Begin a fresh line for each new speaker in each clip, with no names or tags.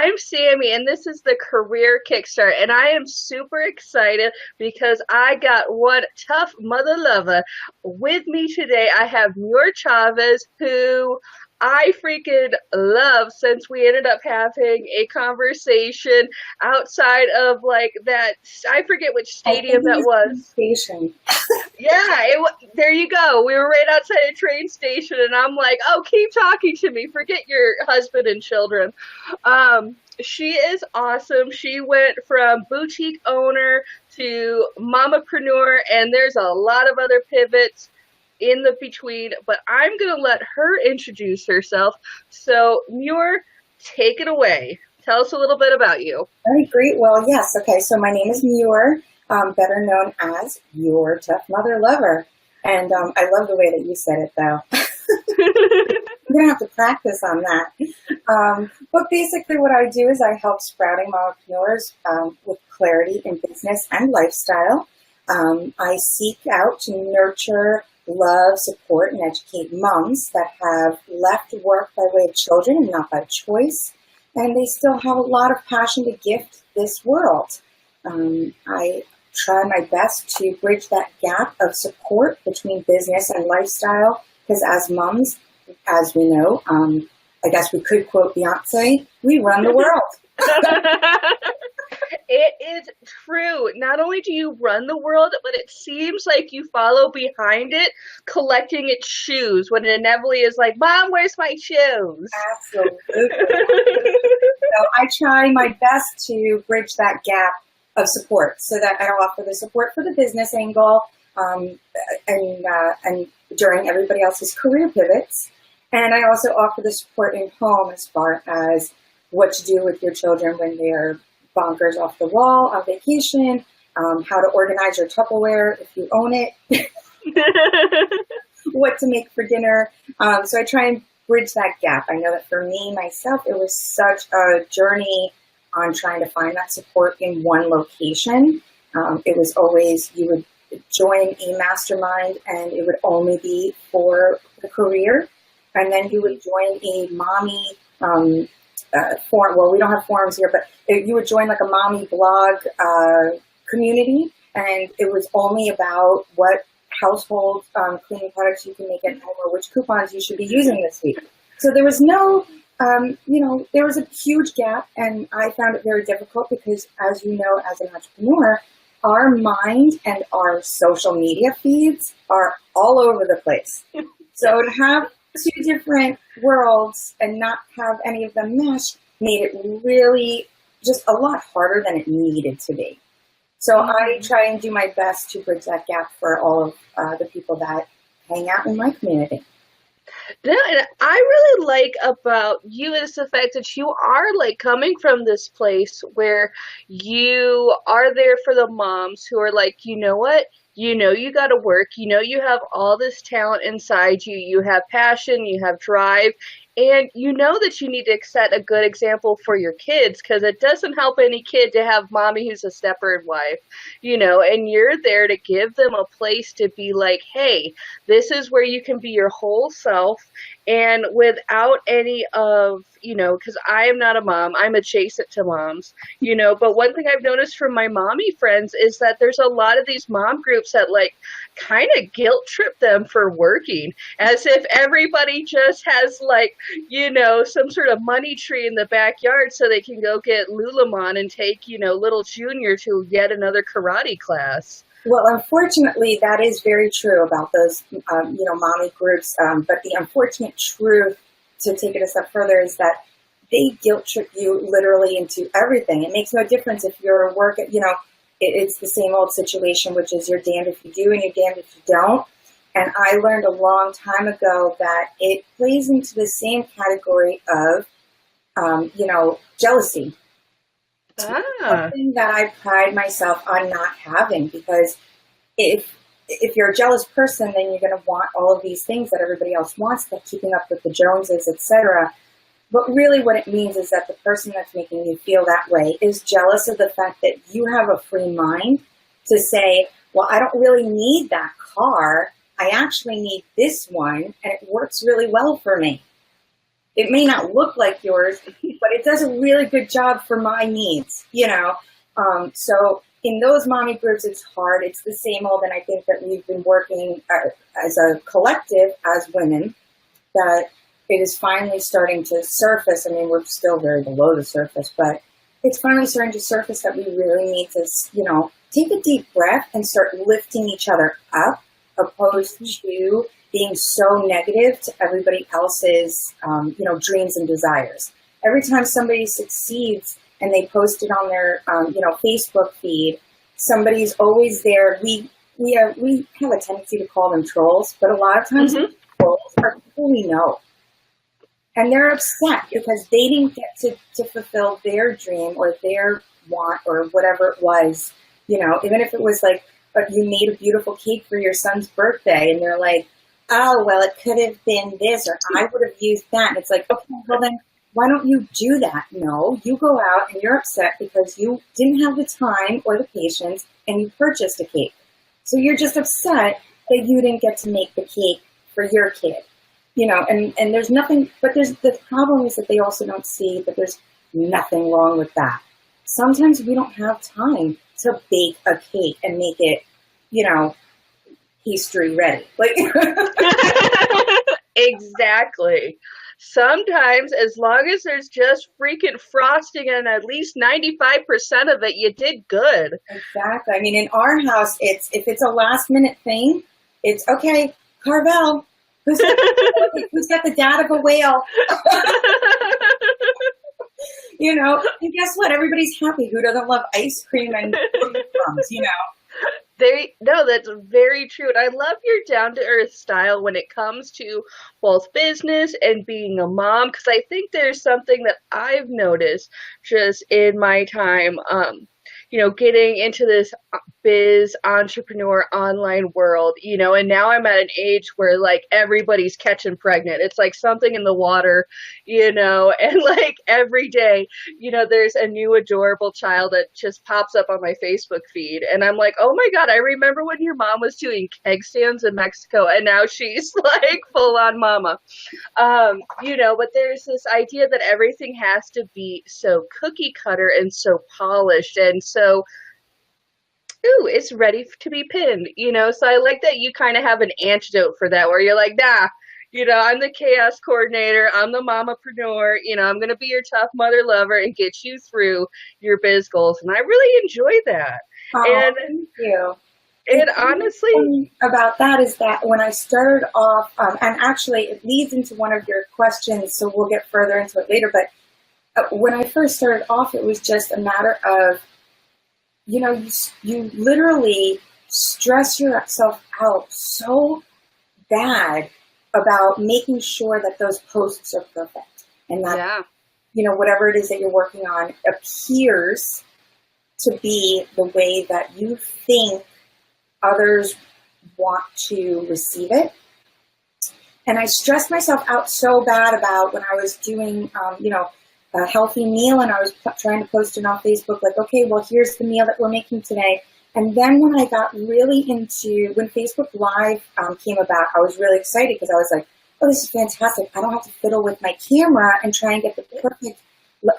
I'm Sammy, and this is the Career Kickstart, and I am super excited because I got one tough mother lover with me today. I have Muir Chavez, who I freaking love since we ended up having a conversation outside of like that. I forget which
I think
stadium
it
that was.
station.
Yeah, there you go. We were right outside a train station, and I'm like, "Oh, keep talking to me. Forget your husband and children." She is awesome. She went from boutique owner to mamapreneur, and there's a lot of other pivots in the between. But I'm gonna let her introduce herself. So, Muir, take it away. Tell us a little bit about you.
All right, great. Well, yes. Okay, so my name is Muir, better known as Your Tough Mother Lover. And I love the way that you said it, though. I'm going to have to practice on that. But basically what I do is I help sprouting mompreneurs with clarity in business and lifestyle. I seek out to nurture, love, support, and educate moms that have left work by way of children and not by choice. And they still have a lot of passion to gift this world. I try my best to bridge that gap of support between business and lifestyle, because as moms, as we know, I guess we could quote Beyonce, we run the world.
It is true. Not only do you run the world, but it seems like you follow behind it, collecting its shoes when it inevitably is like, Mom, where's my shoes?
Absolutely. So I try my best to bridge that gap of support so that I offer the support for the business angle and during everybody else's career pivots. And I also offer the support in home as far as what to do with your children when they are bonkers off the wall on vacation, how to organize your Tupperware if you own it, what to make for dinner. So I try and bridge that gap. I know that for me, myself, it was such a journey on trying to find that support in one location. It was always, you would join a mastermind and it would only be for the career. And then you would join a mommy forum. Well, we don't have forums here, but you would join like a mommy blog community, and it was only about what household cleaning products you can make at home or which coupons you should be using this week. So there was no, there was a huge gap, and I found it very difficult because, as you know, as an entrepreneur, our mind and our social media feeds are all over the place. So to have two different worlds and not have any of them mesh made it really just a lot harder than it needed to be. So I try and do my best to bridge that gap for all of the people that hang out in my community.
No, and I really like about you is the fact that you are like coming from this place where you are there for the moms who are like, you know what? You know you got to work. You know you have all this talent inside you. You have passion. You have drive. And you know that you need to set a good example for your kids, because it doesn't help any kid to have mommy who's a stepford wife, and you're there to give them a place to be like, hey, this is where you can be your whole self, and without any of, because I am not a mom, I'm adjacent to moms, but one thing I've noticed from my mommy friends is that there's a lot of these mom groups that like kind of guilt trip them for working, as if everybody just has like, some sort of money tree in the backyard so they can go get Lululemon and take, little Junior to yet another karate class.
Well, unfortunately, that is very true about those, mommy groups. But the unfortunate truth, to take it a step further, is that they guilt trip you literally into everything. It makes no difference if you're at work, it's the same old situation, which is you're damned if you do and you're damned if you don't. And I learned a long time ago that it plays into the same category of, jealousy. Something that I pride myself on not having, because if you're a jealous person, then you're going to want all of these things that everybody else wants, like keeping up with the Joneses, etc. But really what it means is that the person that's making you feel that way is jealous of the fact that you have a free mind to say, well, I don't really need that car. I actually need this one, and it works really well for me. It may not look like yours, but it does a really good job for my needs, you know? So in those mommy groups, it's hard. It's the same old, and I think that we've been working as a collective, as women, that it is finally starting to surface. I mean, we're still very below the surface, but it's finally starting to surface that we really need to, you know, take a deep breath and start lifting each other up, opposed to being so negative to everybody else's, you know, dreams and desires. Every time somebody succeeds and they post it on their, you know, Facebook feed, somebody's always there. We have a tendency to call them trolls, but a lot of times trolls are people we know. And they're upset because they didn't get to fulfill their dream or their want or whatever it was, you know, even if it was like, you made a beautiful cake for your son's birthday and they're like, oh, well, it could have been this, or I would have used that. And it's like, okay, well then, why don't you do that? No, you go out and you're upset because you didn't have the time or the patience and you purchased a cake. So you're just upset that you didn't get to make the cake for your kid. You know, and there's nothing, but the problem is that they also don't see that there's nothing wrong with that. Sometimes we don't have time to bake a cake and make it, you know, pastry ready. Like
Exactly. Sometimes, as long as there's just freaking frosting and at least 95% of it, you did good.
Exactly. I mean, in our house, if it's a last minute thing, it's okay, Carvel. Who's got the dad of a whale? You know, and guess what? Everybody's happy. Who doesn't love ice cream and crumbs, you know?
No, that's very true. And I love your down-to-earth style when it comes to both business and being a mom, because I think there's something that I've noticed just in my time, you know, getting into this biz entrepreneur online world, you know, and now I'm at an age where like everybody's catching pregnant. It's like something in the water, you know, and like every day, you know, there's a new adorable child that just pops up on my Facebook feed. And I'm like, oh my God, I remember when your mom was doing keg stands in Mexico and now she's like full on mama. You know, but there's this idea that everything has to be so cookie cutter and so polished and so it's ready to be pinned, you know? So I like that you kind of have an antidote for that where you're like, nah, you know, I'm the chaos coordinator. I'm the mamapreneur. You know, I'm going to be your tough mother lover and get you through your biz goals. And I really enjoy that.
Oh, thank you.
And honestly,
about that is that when I started off, and actually it leads into one of your questions, so we'll get further into it later. But when I first started off, it was just a matter of, you know, you literally stress yourself out so bad about making sure that those posts are perfect and that, you know, whatever it is that you're working on appears to be the way that you think others want to receive it. And I stressed myself out so bad about when I was doing, you know, a healthy meal and I was trying to post it on Facebook, like, okay, well, here's the meal that we're making today. And then when I got really into, when Facebook Live came about, I was really excited because I was like, oh, this is fantastic. I don't have to fiddle with my camera and try and get the perfect,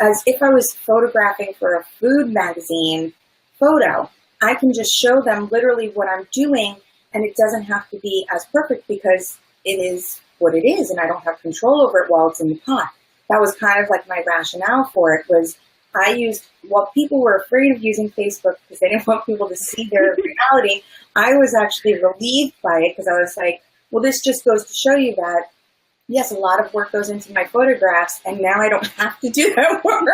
as if I was photographing for a food magazine photo. I can just show them literally what I'm doing and it doesn't have to be as perfect because it is what it is and I don't have control over it while it's in the pot. That was kind of like my rationale for it was I used, while people were afraid of using Facebook because they didn't want people to see their reality, I was actually relieved by it because I was like, well, this just goes to show you that, yes, a lot of work goes into my photographs and now I don't have to do that work.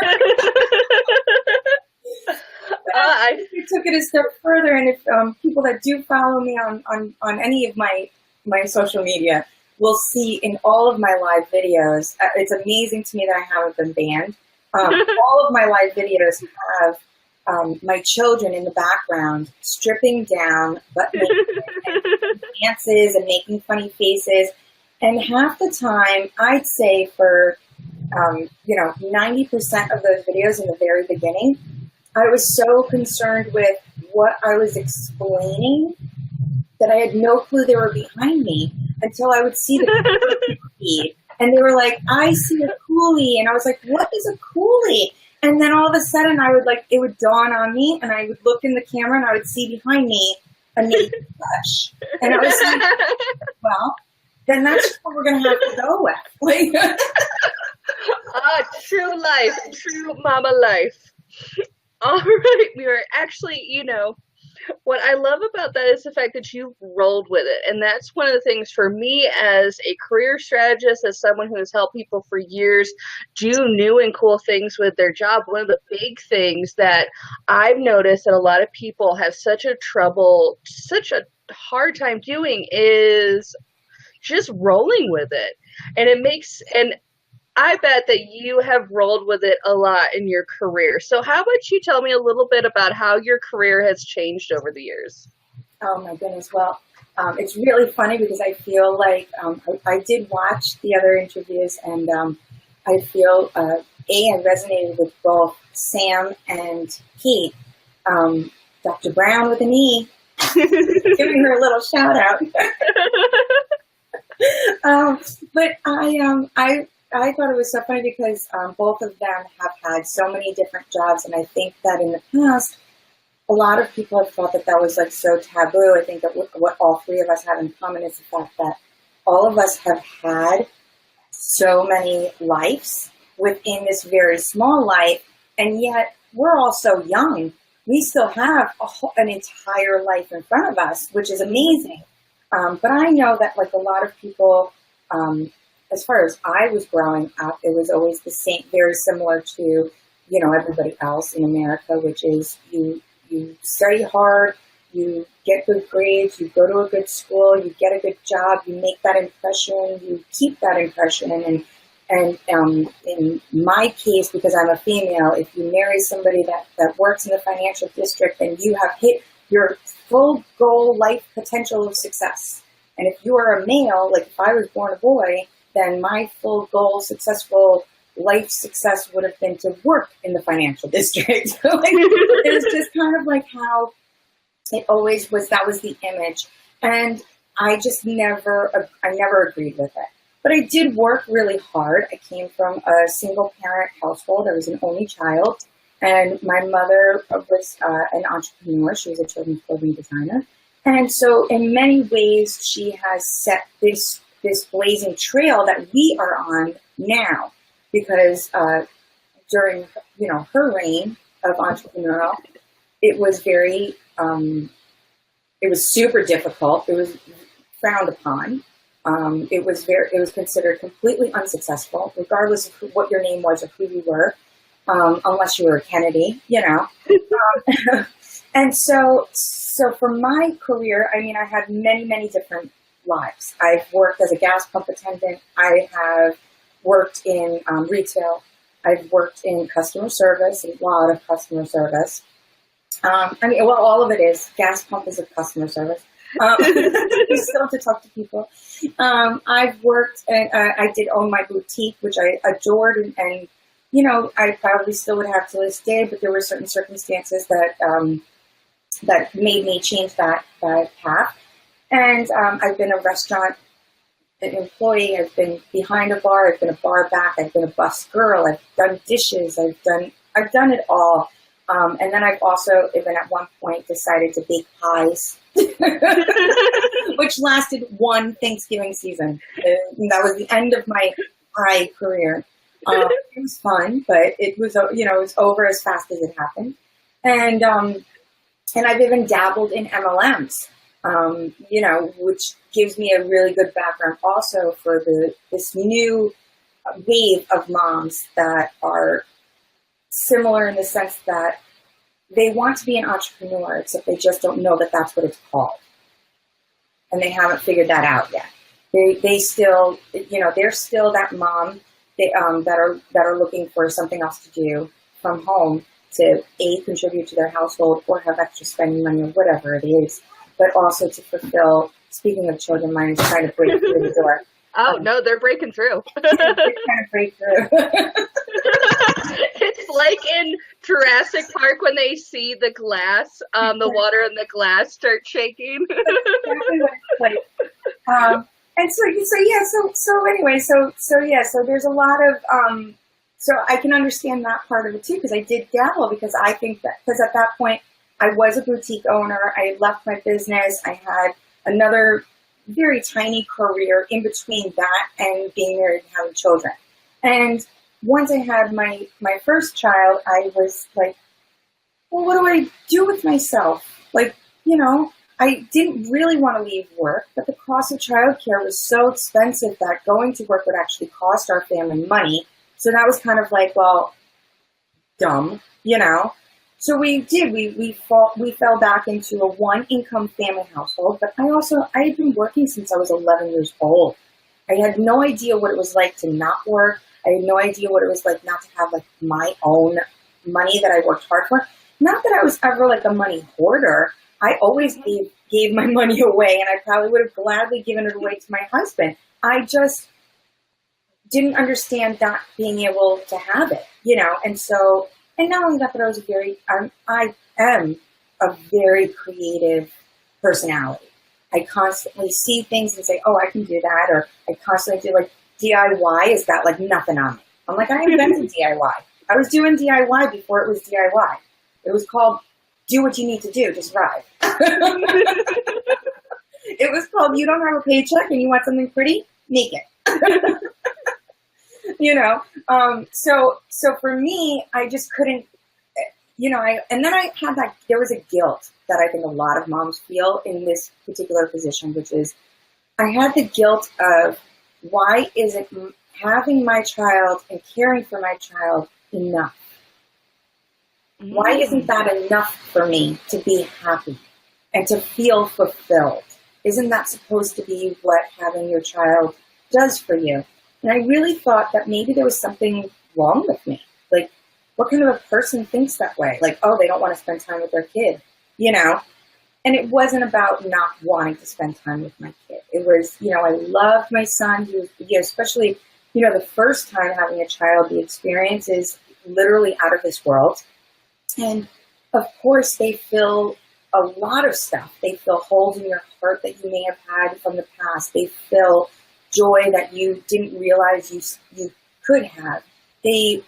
I took it a step further, and if people that do follow me on any of my social media will see in all of my live videos, it's amazing to me that I haven't been banned. All of my live videos have my children in the background stripping down, but making dances and making funny faces. And half the time, I'd say for 90% of those videos in the very beginning, I was so concerned with what I was explaining that I had no clue they were behind me until I would see the feed And they were like, I see a coolie. And I was like, what is a coolie? And then all of a sudden it would dawn on me, and I would look in the camera and I would see behind me a naked flesh. And I was like, well, then that's what we're going to have to go with. Like,
true life, true mama life. All right, Muir. Actually, what I love about that is the fact that you rolled with it. And that's one of the things for me as a career strategist, as someone who has helped people for years do new and cool things with their job. One of the big things that I've noticed that a lot of people have such a hard time doing is just rolling with it. And I bet that you have rolled with it a lot in your career. So how about you tell me a little bit about how your career has changed over the years?
Oh my goodness. Well, it's really funny because I feel like I did watch the other interviews, and I feel I resonated with both Sam and Pete. Dr. Brown with an E, giving her a little shout out. But I thought it was so funny because both of them have had so many different jobs, and I think that in the past, a lot of people have thought that was like so taboo. I think that what all three of us have in common is the fact that all of us have had so many lives within this very small life, and yet we're all so young. We still have an entire life in front of us, which is amazing. But I know that like a lot of people, as far as I was growing up, it was always the same, very similar to, everybody else in America, which is you study hard, you get good grades, you go to a good school, you get a good job, you make that impression, you keep that impression. And in my case, because I'm a female, if you marry somebody that works in the financial district, then you have hit your full goal life potential of success. And if you are a male, like if I was born a boy, then my full goal successful life success would have been to work in the financial district. So like, it was just kind of like how it always was, that was the image. And I just never agreed with it. But I did work really hard. I came from a single parent household. I was an only child. And my mother was an entrepreneur. She was a children's clothing designer. And so in many ways, she has set this blazing trail that we are on now. Because during, her reign of entrepreneurial, it was very, it was super difficult. It was frowned upon. It was considered completely unsuccessful, regardless of what your name was or who you were, unless you were a Kennedy, And so for my career, I had many, many different lives. I've worked as a gas pump attendant. I have worked in retail. I've worked in customer service, a lot of customer service. All of it is. Gas pump is a customer service. You still have to talk to people. I've worked, and I did own my boutique, which I adored, and I probably still would have to this day, but there were certain circumstances that made me change that path. And I've been a restaurant employee. I've been behind a bar. I've been a bar back. I've been a bus girl. I've done dishes. I've done it all. And then I've also, even at one point, decided to bake pies, which lasted one Thanksgiving season. And that was the end of my pie career. It was fun, but it was, it was over as fast as it happened. And I've even dabbled in MLMs, which gives me a really good background also for this new wave of moms that are similar in the sense that they want to be an entrepreneur, except they just don't know that that's what it's called. And they haven't figured that out yet. They still, they're still that mom that are looking for something else to do from home to contribute to their household or have extra spending money or whatever it is, but also to fulfill, speaking of children, mine is trying to break through the door.
Oh, no, they're breaking through.
They're trying to break through.
It's like in Jurassic Park when they see the glass, the water in the glass start shaking.
That's exactly what it's like. And so there's a lot of, so I can understand that part of it too, because I did dabble, because I think that, because at that point I was a boutique owner, I had left my business, I had another very tiny career in between that and being married and having children. And once I had my first child, I was like, well, what do I do with myself? Like, I didn't really want to leave work, but the cost of childcare was so expensive that going to work would actually cost our family money. So that was kind of like, well, dumb, So we did. We fell back into a one-income family household. But I had been working since I was 11 years old. I had no idea what it was like to not work. I had no idea what it was like not to have like my own money that I worked hard for. Not that I was ever like a money hoarder. I always gave my money away, and I probably would have gladly given it away to my husband. I just didn't understand not being able to have it, And so, and not only that, but I am a very creative personality. I constantly see things and say, oh, I can do that. Or I constantly do like DIY. Is that like nothing on me? I'm like, I invented DIY. I was doing DIY before it was DIY. It was called do what you need to do to survive. It was called you don't have a paycheck and you want something pretty? Make it. So for me, I just couldn't, and then I had there was a guilt that I think a lot of moms feel in this particular position, which is I had the guilt of why isn't having my child and caring for my child enough? Why isn't that enough for me to be happy and to feel fulfilled? Isn't that supposed to be what having your child does for you? And I really thought that maybe there was something wrong with me. Like, what kind of a person thinks that way? Like, oh, they don't want to spend time with their kid, And it wasn't about not wanting to spend time with my kid. It was, I loved my son. He was, especially, the first time having a child, the experience is literally out of this world. And of course, they fill a lot of stuff. They fill holes in your heart that you may have had from the past. They fill joy that you didn't realize you could have. They,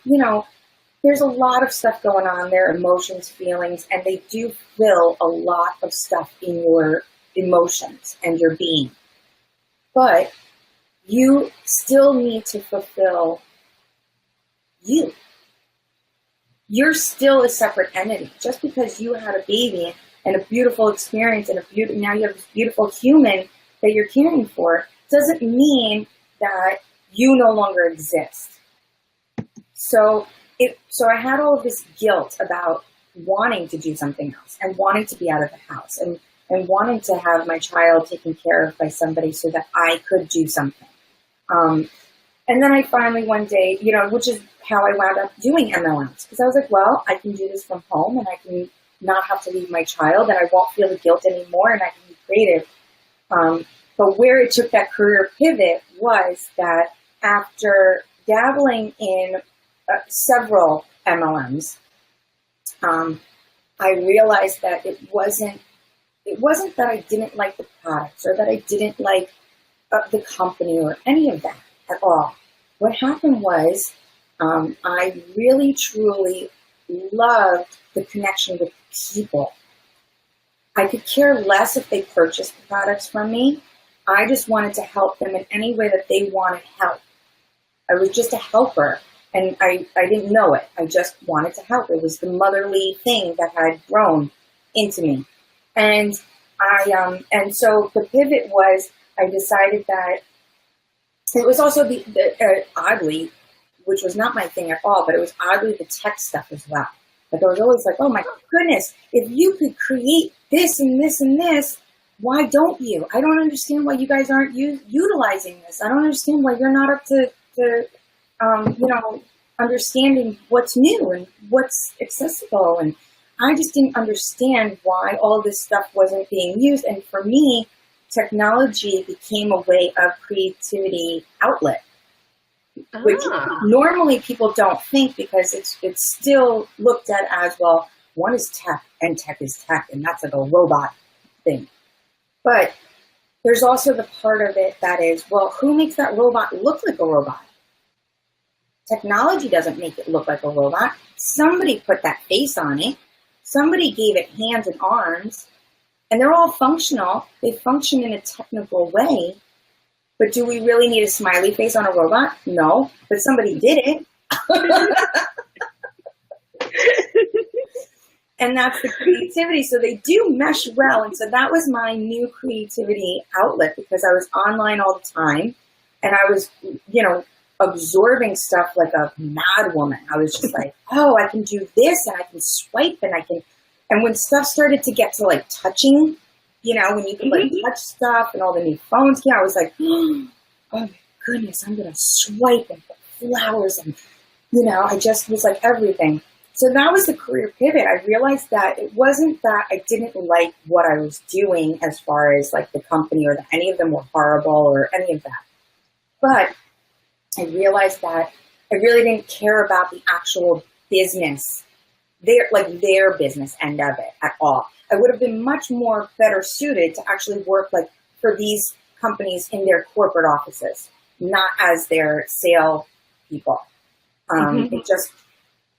there's a lot of stuff going on there, emotions, feelings, and they do fill a lot of stuff in your emotions and your being. But you still need to fulfill you. You're still a separate entity. Just because you had a baby and a beautiful experience and now you have this beautiful human that you're caring for, doesn't mean that you no longer exist. So I had all of this guilt about wanting to do something else and wanting to be out of the house and wanting to have my child taken care of by somebody so that I could do something. And then I finally one day, which is how I wound up doing MLMs, because I was like, well, I can do this from home and I can not have to leave my child and I won't feel the guilt anymore and I can be creative. But where it took that career pivot was that after dabbling in several MLMs, I realized that it wasn't that I didn't like the products or that I didn't like the company or any of that at all. What happened was I really, truly loved the connection with people. I could care less if they purchased the products from me. I just wanted to help them in any way that they wanted help. I was just a helper, and I didn't know it. I just wanted to help. It was the motherly thing that had grown into me. And so the pivot was, I decided that it was also oddly, which was not my thing at all, but it was oddly the tech stuff as well. Like I was always like, oh my goodness, if you could create this and this and this, why don't you? I don't understand why you guys aren't utilizing this. I don't understand why you're not up to understanding what's new and what's accessible. And I just didn't understand why all this stuff wasn't being used. And for me, technology became a way of creativity outlet, which normally people don't think, because it's still looked at as, well, one is tech and tech is tech, and that's like a robot thing. But there's also the part of it that is, well, who makes that robot look like a robot? Technology doesn't make it look like a robot. Somebody put that face on it. Somebody gave it hands and arms, and they're all functional. They function in a technical way. But do we really need a smiley face on a robot? No, but somebody did it. And that's the creativity. So they do mesh well. And so that was my new creativity outlet, because I was online all the time and I was, absorbing stuff like a mad woman. I was just like, oh, I can do this and I can swipe and and when stuff started to get to like touching, when you could like touch stuff and all the new phones came, I was like, oh my goodness, I'm going to swipe and put flowers and, I just was like everything. So that was the career pivot. I realized that it wasn't that I didn't like what I was doing as far as like the company or that any of them were horrible or any of that. But I realized that I really didn't care about the actual business, their business end of it at all. I would have been much more better suited to actually work like for these companies in their corporate offices, not as their sale people.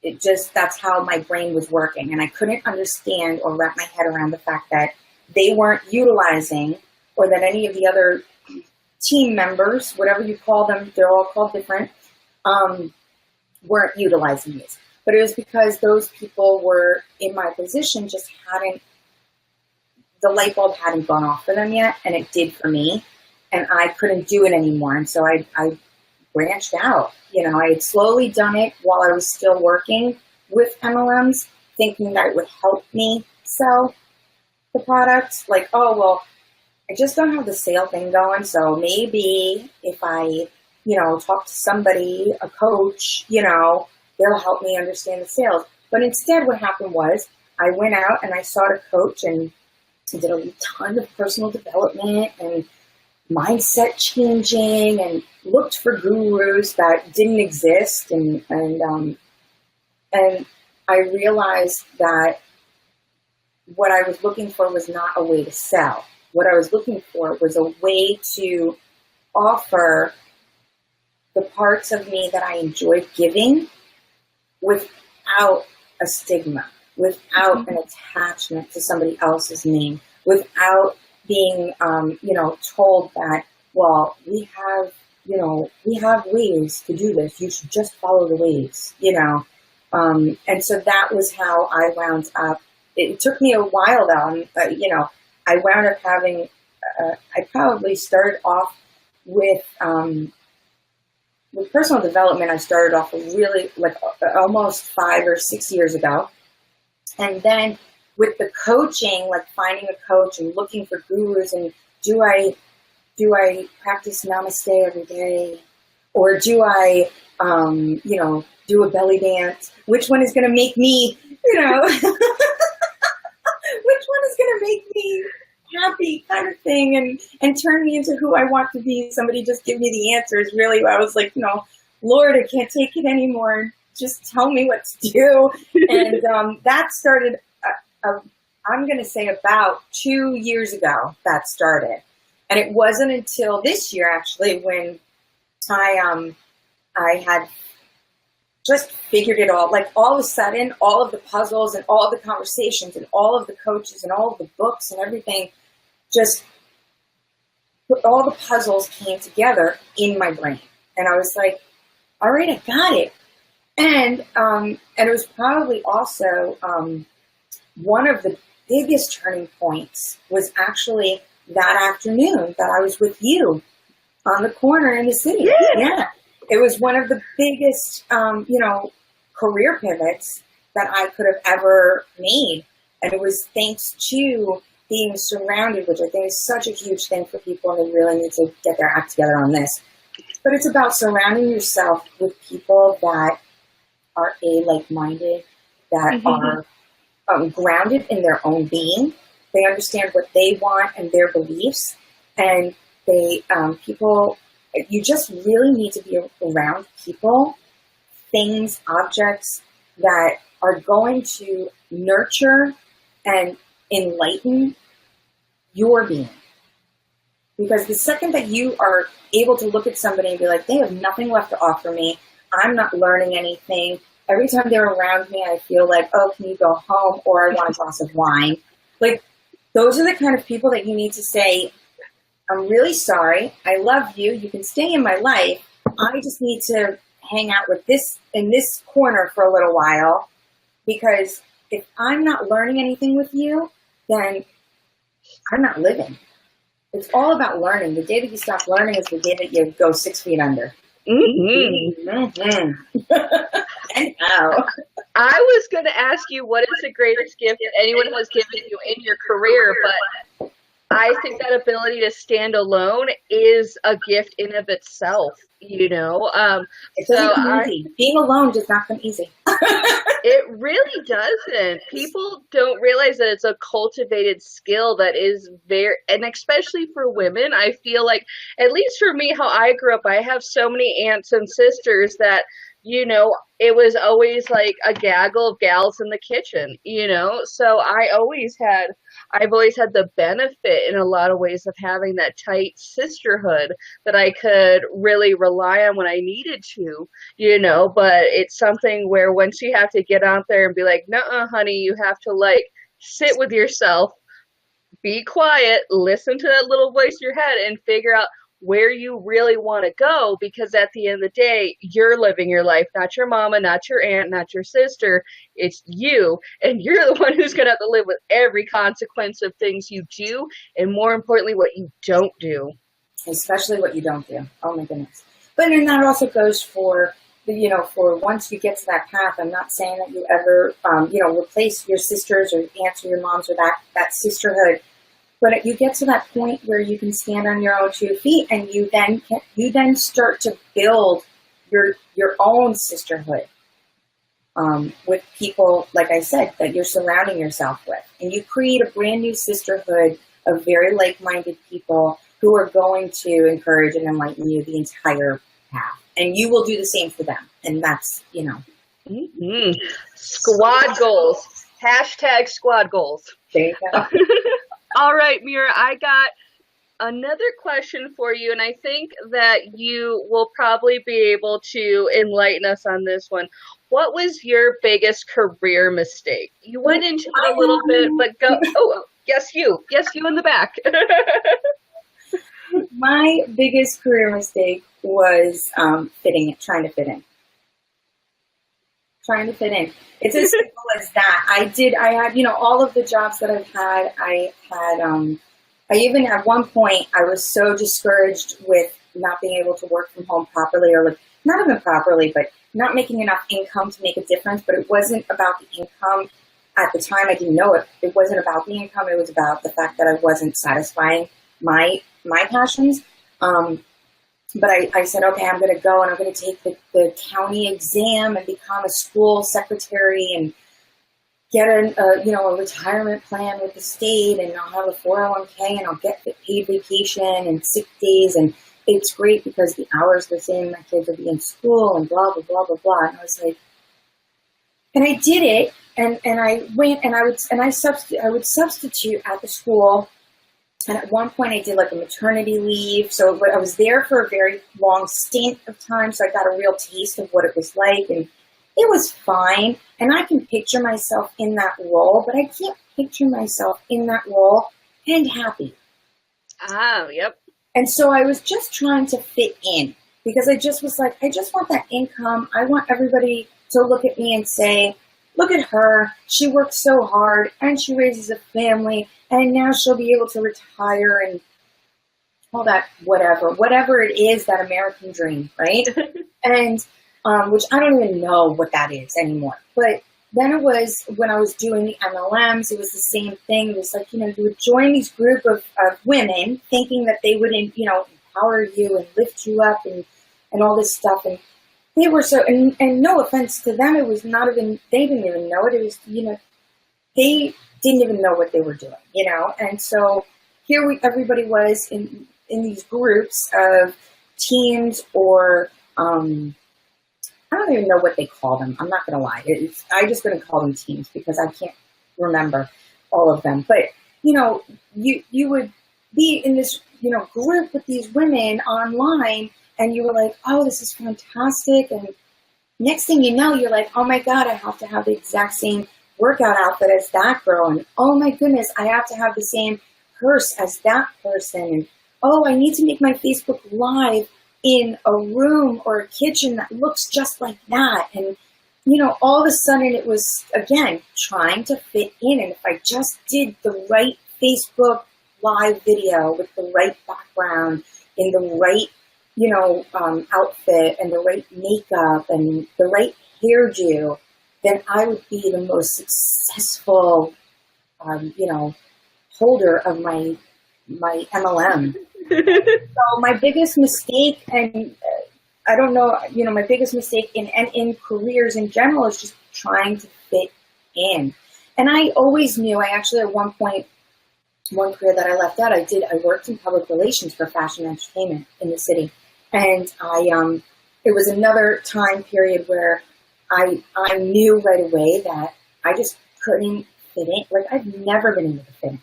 It just, that's how my brain was working. And I couldn't understand or wrap my head around the fact that they weren't utilizing, or that any of the other team members, whatever you call them, they're all called different, weren't utilizing these. But it was because those people were in my position, the light bulb hadn't gone off for them yet, and it did for me. And I couldn't do it anymore. And so I branched out. I had slowly done it while I was still working with MLMs, thinking that it would help me sell the products. Like, oh, well, I just don't have the sale thing going. So maybe if I, talk to somebody, a coach, they'll help me understand the sales. But instead what happened was I went out and I sought a coach and did a ton of personal development and mindset changing and looked for gurus that didn't exist. And I realized that what I was looking for was not a way to sell. What I was looking for was a way to offer the parts of me that I enjoyed giving without a stigma, without an attachment to somebody else's name, without being, told that, well, we have ways to do this. You should just follow the ways, and so that was how I wound up. It took me a while though. I wound up having, I probably started off with personal development. I started off really like almost 5 or 6 years ago. And then with the coaching, like finding a coach and looking for gurus, and do I practice namaste every day? Or do I, do a belly dance? Which one is going to make me, which one is going to make me happy kind of thing and turn me into who I want to be? Somebody just give me the answers. Really, I was like, Lord, I can't take it anymore. Just tell me what to do. And that started, I'm going to say about 2 years ago that started. And it wasn't until this year, actually, when I had just figured it all. Like all of a sudden, all of the puzzles and all of the conversations and all of the coaches and all of the books and everything, just all the puzzles came together in my brain. And I was like, all right, I got it. And it was probably also one of the biggest turning points was actually that afternoon that I was with you on the corner in the city. Yeah. It was one of the biggest, career pivots that I could have ever made. And it was thanks to being surrounded, which I think is such a huge thing for people, and they really need to get their act together on this. But it's about surrounding yourself with people that are like-minded, that are grounded in their own being. They understand what they want and their beliefs, and you just really need to be around people, things, objects that are going to nurture and enlighten your being. Because the second that you are able to look at somebody and be like, they have nothing left to offer me, I'm not learning anything. Every time they're around me, I feel like, oh, can you go home? Or I want a glass of wine. Like, those are the kind of people that you need to say, I'm really sorry. I love you. You can stay in my life. I just need to hang out with this in this corner for a little while, because if I'm not learning anything with you, then I'm not living. It's all about learning. The day that you stop learning is the day that you go 6 feet under.
Mm-hmm.
And how?
I was going to ask you what is the greatest gift that anyone has given you in your career, but I think that ability to stand alone is a gift in of itself, you know.
It doesn't come easy. Being alone does not come easy.
It really doesn't. People don't realize that it's a cultivated skill that is very, and especially for women, I feel like, at least for me, how I grew up, I have so many aunts and sisters that, you know, it was always like a gaggle of gals in the kitchen, you know? So I've always had the benefit in a lot of ways of having that tight sisterhood that I could really rely on when I needed to, you know? But it's something where once you have to get out there and be like, nuh-uh, honey, you have to like sit with yourself, be quiet, listen to that little voice in your head and figure out where you really want to go, because at the end of the day, you're living your life, not your mama, not your aunt, not your sister. It's you, and you're the one who's going to have to live with every consequence of things you do, and more importantly, what you don't do.
Especially what you don't do. Oh my goodness. But then that also goes for, you know, for once you get to that path. I'm not saying that you ever, replace your sisters or aunts or your moms or that sisterhood. But you get to that point where you can stand on your own 2 feet, and you then start to build your own sisterhood with people, like I said, that you're surrounding yourself with, and you create a brand new sisterhood of very like-minded people who are going to encourage and enlighten you the entire path, and you will do the same for them. And that's, you know,
squad goals. Hashtag squad goals.
There you go.
All right, Mira, I got another question for you, and I think that you will probably be able to enlighten us on this one. What was your biggest career mistake? You went into it a little bit, but go. Oh, yes, you in the back.
My biggest career mistake was trying to fit in. Trying to fit in. It's as simple as that. I had, you know, all of the jobs that I've had, I even at one point, I was so discouraged with not being able to work from home properly, or like, not even properly, but not making enough income to make a difference. But it wasn't about the income. At the time, I didn't know it. It wasn't about the income. It was about the fact that I wasn't satisfying my passions. But I said, okay, I'm going to go and I'm going to take the county exam and become a school secretary and get a retirement plan with the state, and I'll have a 401k and I'll get paid vacation and sick days, and it's great because the hours are the same. My kids will be in school and blah, blah, blah, blah, blah. And I was like, and I did it, and I went and I would substitute at the school. And at one point I did like a maternity leave. So I was there for a very long stint of time. So I got a real taste of what it was like, and it was fine. And I can picture myself in that role, but I can't picture myself in that role and happy.
Oh, yep.
And so I was just trying to fit in, because I just was like, I just want that income. I want everybody to look at me and say, look at her. She works so hard and she raises a family, and now she'll be able to retire and all that, whatever it is, that American dream, right? And which I don't even know what that is anymore. But then it was when I was doing the MLMs, it was the same thing. It was like, you know, you would join these group of women thinking that they would, you know, empower you and lift you up and all this stuff. And they were so, and no offense to them, it was not even, they didn't even know it. It was, you know, they didn't even know what they were doing, you know? And so here everybody was in these groups of teams, or, I don't even know what they call them. I'm not going to lie. I'm just going to call them teams because I can't remember all of them. But, you know, you would be in this, group with these women online, and you were like, oh, this is fantastic. And next thing you know, you're like, oh my God, I have to have the exact same workout outfit as that girl. And oh my goodness, I have to have the same purse as that person. And oh, I need to make my Facebook Live in a room or a kitchen that looks just like that. And, all of a sudden it was, again, trying to fit in. And if I just did the right Facebook Live video with the right background in the right, outfit and the right makeup and the right hairdo, then I would be the most successful, holder of my MLM. So my biggest mistake, and I don't know, my biggest mistake in careers in general is just trying to fit in. And I always knew, I actually at one point, one career that I left out, I worked in public relations for fashion and entertainment in the city. And it was another time period where I knew right away that I just couldn't fit in. Like, I've never been able to fit in.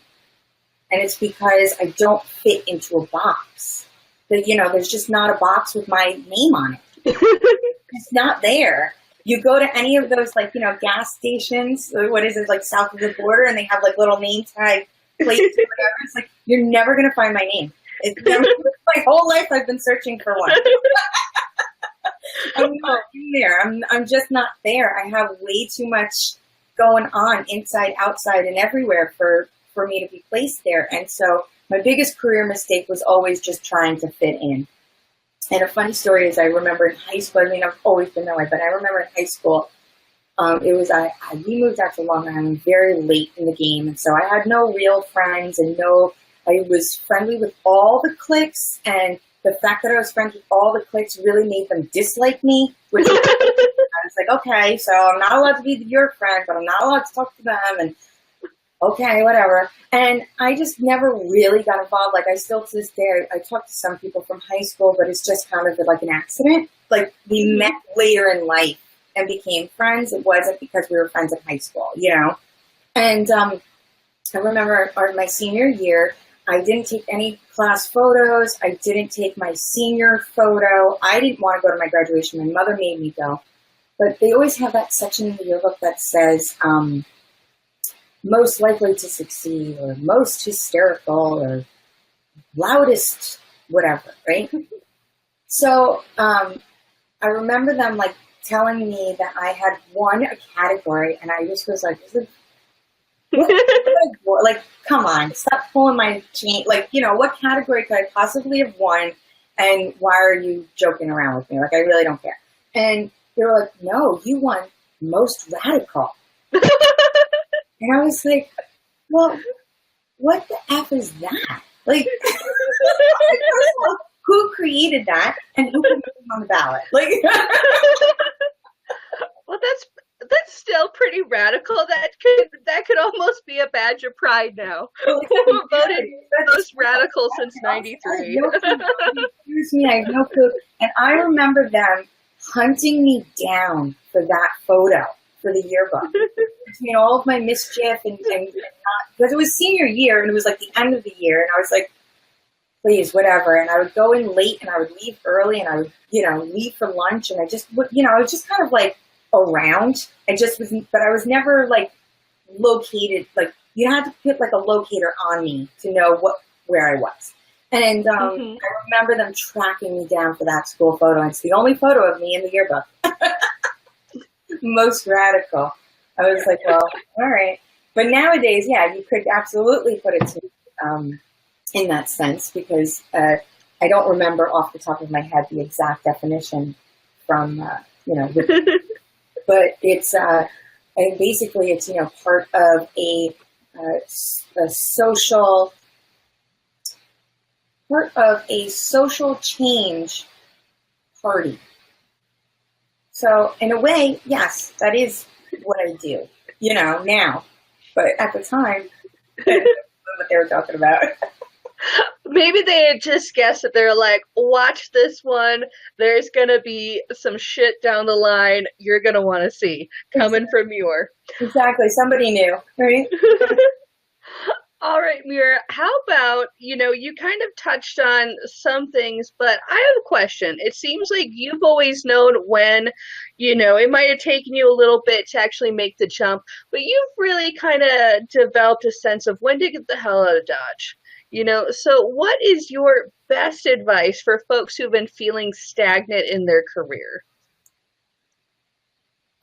And it's because I don't fit into a box. There's just not a box with my name on it. It's not there. You go to any of those, gas stations, what is it, south of the border, and they have, little name tag plates or whatever. It's like, you're never going to find my name. My whole life I've been searching for one. I'm not in there. I'm just not there. I have way too much going on inside, outside, and everywhere for me to be placed there. And so my biggest career mistake was always just trying to fit in. And a funny story is I remember in high school, I've always been that way, but I remember in high school, we moved out to Long Island very late in the game. And so I had no real friends I was friendly with all the cliques, and the fact that I was friends with all the cliques really made them dislike me, which I was like, okay, so I'm not allowed to be your friend, but I'm not allowed to talk to them, and okay, whatever. And I just never really got involved. I still to this day, I talk to some people from high school, but it's just kind of like an accident. We met later in life and became friends. It wasn't because we were friends in high school, And I remember my senior year, I didn't take any class photos. I didn't take my senior photo. I didn't want to go to my graduation. My mother made me go. But they always have that section in the yearbook that says, most likely to succeed, or most hysterical, or loudest, whatever, right? So I remember them telling me that I had won a category, and I just was like, come on, stop pulling my chain. What category could I possibly have won, and why are you joking around with me? I really don't care. And they were like, no, you won most radical. And I was like, well, what the F is that? Who created that, and who put it on the ballot?
Well, that's still pretty radical. That could almost be a badge of pride now. Who voted most radical since '93?
Excuse me, I have no clue. And I remember them hunting me down for that photo for the yearbook. Between all of my mischief and because it was senior year and it was the end of the year, and I was like, please, whatever. And I would go in late and I would leave early, and I would, leave for lunch, and I just would, I was just kind of around. I just was, but I was never located. You had to put a locator on me to know where I was. And I remember them tracking me down for that school photo. And it's the only photo of me in the yearbook. Most radical. I was like, well, all right. But nowadays, yeah, you could absolutely put it in that sense, because I don't remember off the top of my head the exact definition from, but it's, and basically it's, part of a social change party. So in a way, yes, that is what I do, now. But at the time, I didn't know what they were talking about.
Maybe they had just guessed that they're like, watch this one. There's going to be some shit down the line you're going to want to see coming from Muir.
Exactly. Somebody knew, right?
All right, Muir, how about, you kind of touched on some things, but I have a question. It seems like you've always known when, it might have taken you a little bit to actually make the jump, but you've really kind of developed a sense of when to get the hell out of Dodge. So what is your best advice for folks who've been feeling stagnant in their career?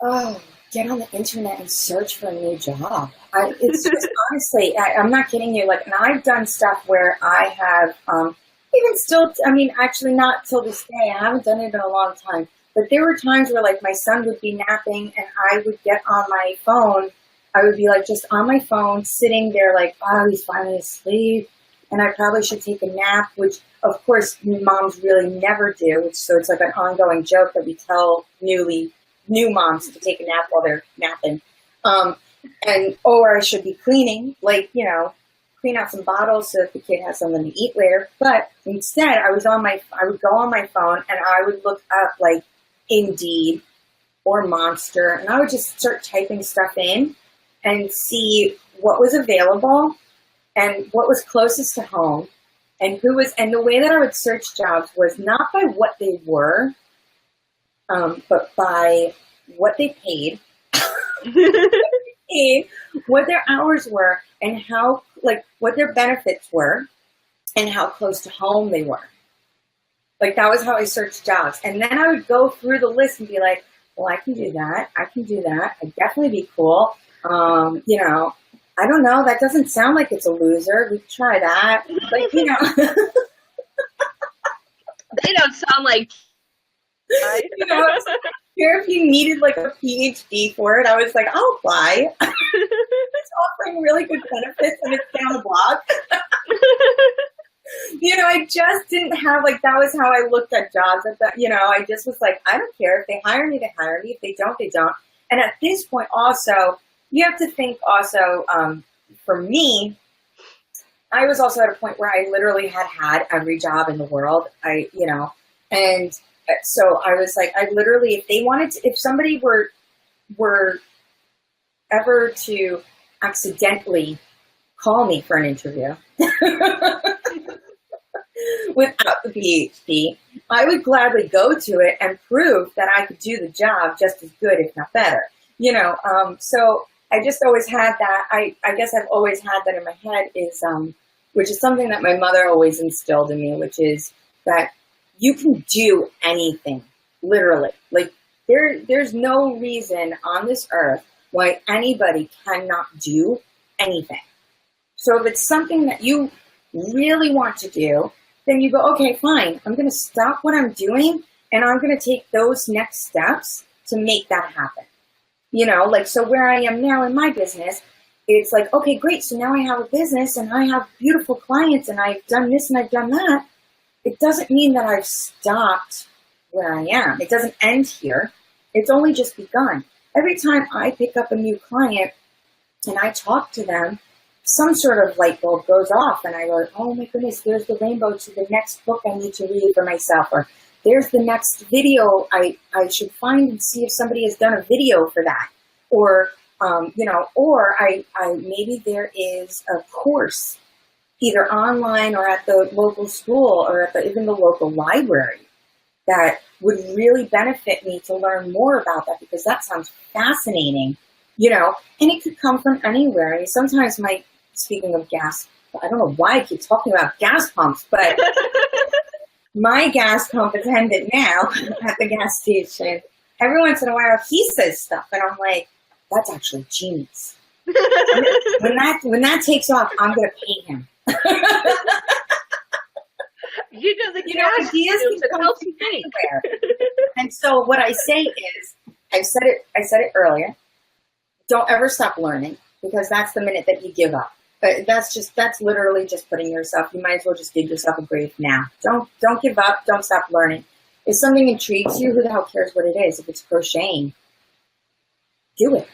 Oh, get on the internet and search for a new job. It's just honestly, I'm not kidding you. Like, and I've done stuff where I have, even still, I mean, actually not till this day. I haven't done it in a long time. But there were times where, like, my son would be napping and I would get on my phone. I would be, like, just on my phone, sitting there, like, oh, he's finally asleep. And I probably should take a nap, which, of course, moms really never do. So it's like an ongoing joke that we tell new moms to take a nap while they're napping. Or I should be cleaning, like, clean out some bottles so that the kid has something to eat later. But instead, I would go on my phone and I would look up like Indeed or Monster, and I would just start typing stuff in and see what was available and what was closest to home and and the way that I would search jobs was not by what they were, but by what they paid, what their hours were, and how, like, what their benefits were, and how close to home they were. Like, that was how I searched jobs. And then I would go through the list and be like, well, I can do that. I can do that. I'd definitely be cool. I don't know. That doesn't sound like it's a loser. We could try that. Like,
They don't sound like
here if you needed like a PhD for it, I was like, I'll apply. It's offering really good benefits and it's down the block. I just didn't have, like, that was how I looked at jobs. I just was like, I don't care. If they hire me, they hire me. If they don't, they don't. And at this point also, you have to think also, for me, I was also at a point where I literally had every job in the world. And so I was like, I literally, if somebody were ever to accidentally call me for an interview without the PhD, I would gladly go to it and prove that I could do the job just as good, if not better. So I just always had that. I guess I've always had that in my head which is something that my mother always instilled in me, which is that you can do anything, literally. Like, there's no reason on this earth why anybody cannot do anything. So if it's something that you really want to do, then you go, okay, fine. I'm going to stop what I'm doing and I'm going to take those next steps to make that happen. So where I am now in my business, it's like, okay, great. So now I have a business and I have beautiful clients and I've done this and I've done that. It doesn't mean that I've stopped where I am. It doesn't end here. It's only just begun. Every time I pick up a new client and I talk to them, some sort of light bulb goes off and I go, oh my goodness, there's the rainbow to the next book I need to read for myself, or there's the next video I should find and see if somebody has done a video for that. Or, or maybe there is a course either online or at the local school or at even the local library that would really benefit me to learn more about that, because that sounds fascinating, and it could come from anywhere. I mean, sometimes speaking of gas, I don't know why I keep talking about gas pumps, but my gas pump attendant now at the gas station, every once in a while he says stuff and I'm like, that's actually genius. When that takes off, I'm going to pay him.
The
ideas can come from anywhere. And so what I say is, I said it earlier, don't ever stop learning, because that's the minute that you give up. That's literally just putting yourself, you might as well just dig yourself a grave now. Don't give up, don't stop learning. If something intrigues you, who the hell cares what it is? If it's crocheting, do it.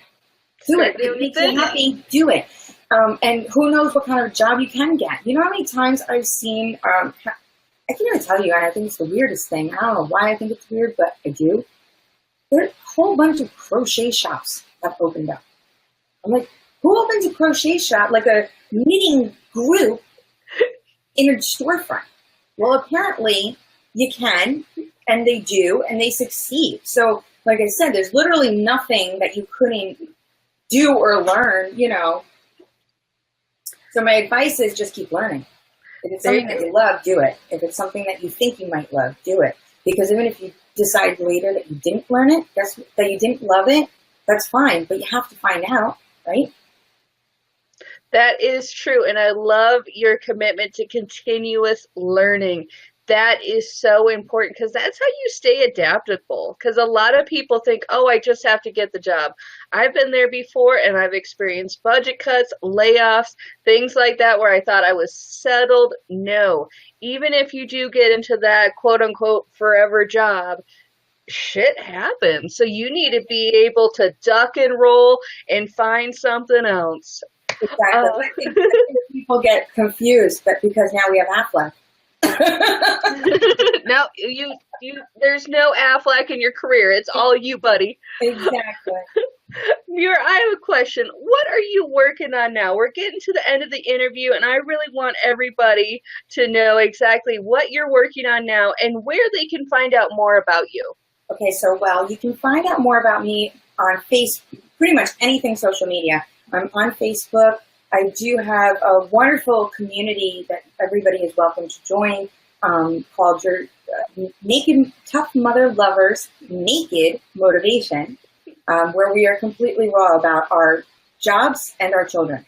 Do it. If it makes you happy, do it. And who knows what kind of job you can get. You know how many times I've seen, I can't even tell you, and I think it's the weirdest thing. I don't know why I think it's weird, but I do. There are a whole bunch of crochet shops that opened up. I'm like, Who opens a crochet shop, like a knitting group, in a storefront? Well, apparently you can, and they do, and they succeed. So, like I said, there's literally nothing that you couldn't do or learn, you know. So my advice is just keep learning. If it's something that you love, do it. If it's something that you think you might love, do it. Because even if you decide later that you didn't learn it, that you didn't love it, that's fine. But you have to find out, right?
That is true. And I love your commitment to continuous learning. That is so important because that's how you stay adaptable. Because a lot of people think, oh, I just have to get the job. I've been there before and I've experienced budget cuts, layoffs, things like that where I thought I was settled. No. Even if you do get into that quote unquote forever job, shit happens. So you need to be able to duck and roll and find something else.
Exactly. I think people get confused, but because now we have Affleck.
No, you there's no Affleck in your career. It's all you, buddy.
Exactly.
Muir, I have a question. What are you working on now? We're getting to the end of the interview, and I really want everybody to know exactly what you're working on now and where they can find out more about you.
Okay, so, well, you can find out more about me on Facebook, pretty much anything social media. I'm on Facebook. I do have a wonderful community that everybody is welcome to join called your Naked Tough Mother Lovers Naked Motivation, where we are completely raw about our jobs and our children.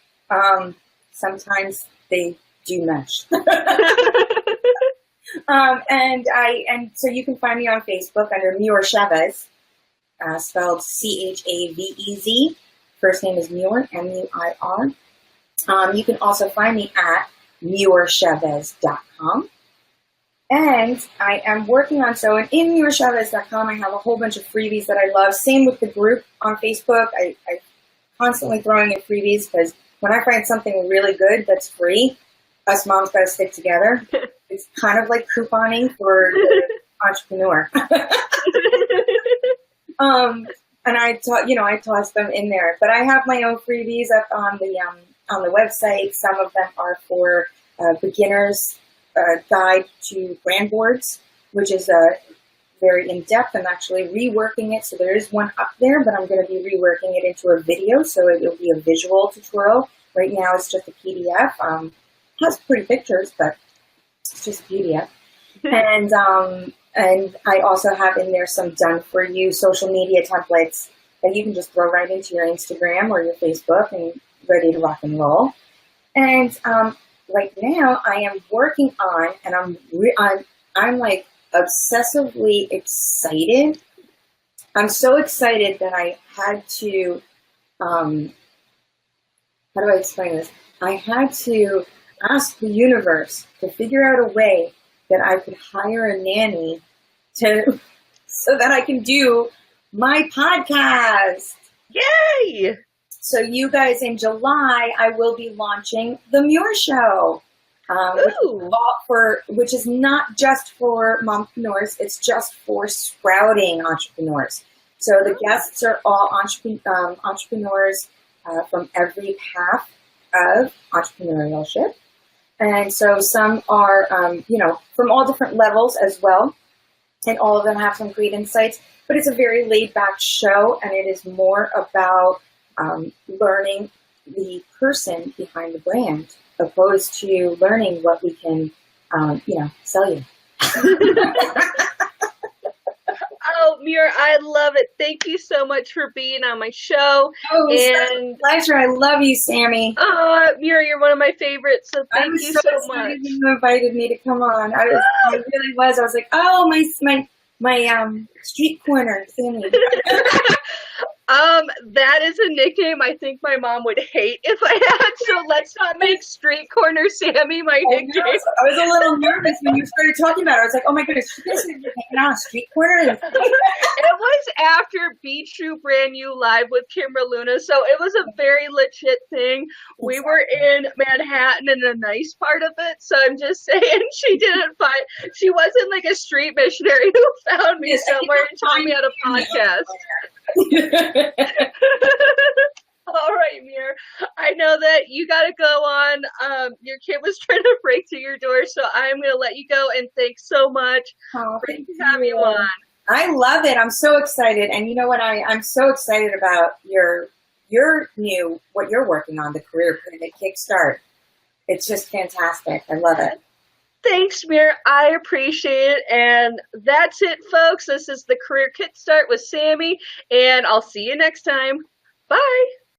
Sometimes they do mesh. And so you can find me on Facebook under Muir Chavez, spelled Chavez. First name is Muir, M-U-I-R. You can also find me at muirchavez.com. And I am working on, so in muirchavez.com, I have a whole bunch of freebies that I love. Same with the group on Facebook. I'm constantly throwing in freebies because when I find something really good that's free, us moms got to stick together. It's kind of like couponing for the entrepreneur. And I toss them in there. But I have my own freebies up on the website. Some of them are for beginners' guide to brand boards, which is very in-depth. I'm actually reworking it. So there is one up there, but I'm going to be reworking it into a video. So it will be a visual tutorial. Right now it's just a PDF. It has pretty pictures, but it's just a PDF. And I also have in there some done-for-you social media templates that you can just throw right into your Instagram or your Facebook and ready to rock and roll. And right now I am working on, and I'm like obsessively excited. I'm so excited that I had to, how do I explain this? I had to ask the universe to figure out a way that I could hire a nanny so that I can do my podcast.
Yay!
So you guys, in July, I will be launching the Muir Show, which is not just for mompreneurs, it's just for sprouting entrepreneurs. So the guests are all entrepreneurs from every path of entrepreneurship. And so some are, from all different levels as well. And all of them have some great insights. But it's a very laid-back show, and it is more about learning the person behind the brand, opposed to learning what we can, sell you.
Oh, Muir, I love it. Thank you so much for being on my show.
Oh, it's such a pleasure. I love you, Sammy.
Oh, Muir, you're one of my favorites, so thank you so much.
You invited me to come on. I really was. I was like, oh, my street corner, Sammy.
That is a nickname I think my mom would hate if I had, so let's not make Street Corner Sammy my nickname.
I was a little nervous when you started talking about it. I was like, oh my goodness, you guys are hanging out on Street Corner?
It was after Be True Brand New Live with Kimber Luna, so it was a very legit thing. We were in Manhattan in a nice part of it, so I'm just saying she wasn't like a street missionary who found me somewhere and taught me how to podcast. All right, Muir. I know that you got to go on. Your kid was trying to break through your door, so I'm going to let you go. And thanks so much.
Oh,
Great
thank
to have you
you.
on.
I love it. I'm so excited. And you know what? I'm so excited about what you're working on, the Career Kickstart. It's just fantastic. I love it.
Thanks, Muir. I appreciate it. And that's it, folks. This is the Career Kickstart with Sami, and I'll see you next time. Bye.